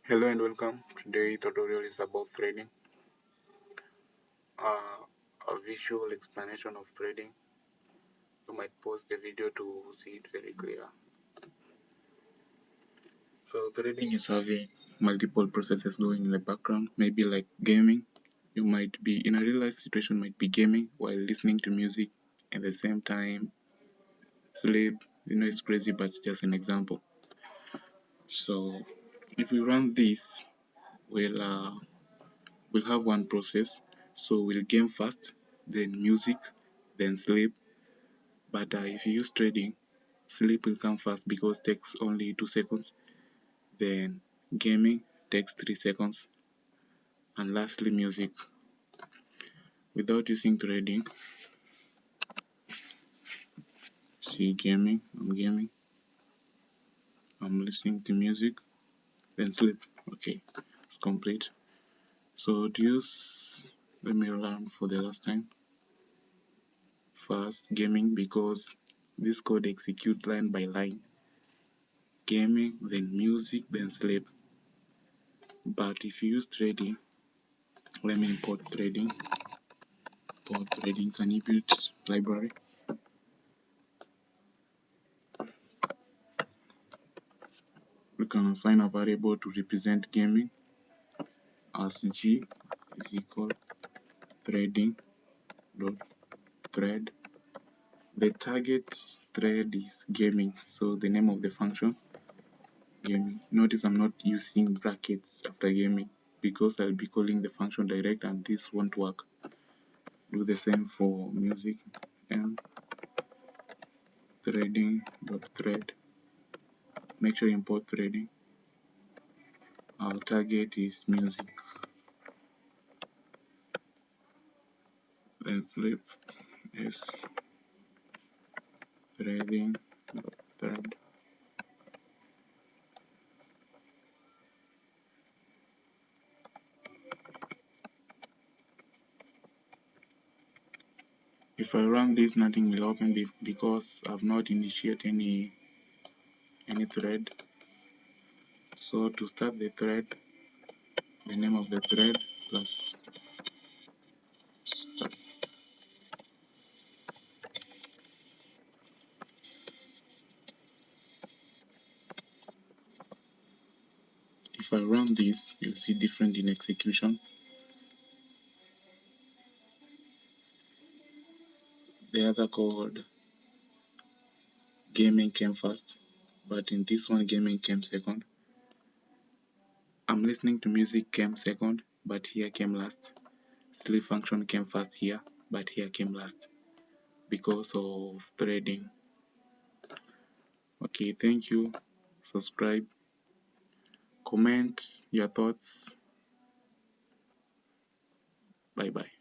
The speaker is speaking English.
Hello and welcome. Today tutorial is about threading. A visual explanation of threading. You might pause the video to see it very clear. So threading is having multiple processes going in the background, maybe like gaming. You might be in a real life situation, might be gaming while listening to music at the same time sleep. It's crazy, but just an example. So if we run this, we'll have one process. So we'll game first, then music, then sleep. But if you use threading, sleep will come first because it takes only 2 seconds. Then gaming takes 3 seconds. And lastly, music. Without using threading, see gaming, I'm listening to music, then sleep. Okay, it's complete. So to use, let me learn for the last time. First, gaming because this code execute line by line. Gaming, then music, then sleep. But if you use threading, let me import threading. Import threading is an inbuilt library. We can assign a variable to represent gaming as g is equal threading dot thread. The target thread is gaming, so the name of the function gaming. Notice I'm not using brackets after gaming because I'll be calling the function direct and this won't work. Do the same for music and threading dot thread. Make sure you import threading. Our target is music. Then sleep is threading dot thread. If I run this, nothing will open because I've not initiated any thread. So to start the thread, the name of the thread plus start. If I run this, you'll see different in execution. The other code, gaming came first, but in this one, gaming came second. I'm listening to music came second, but here came last. Sleep function came first here, but here came last because of threading. Okay, thank you. Subscribe, comment your thoughts. Bye bye.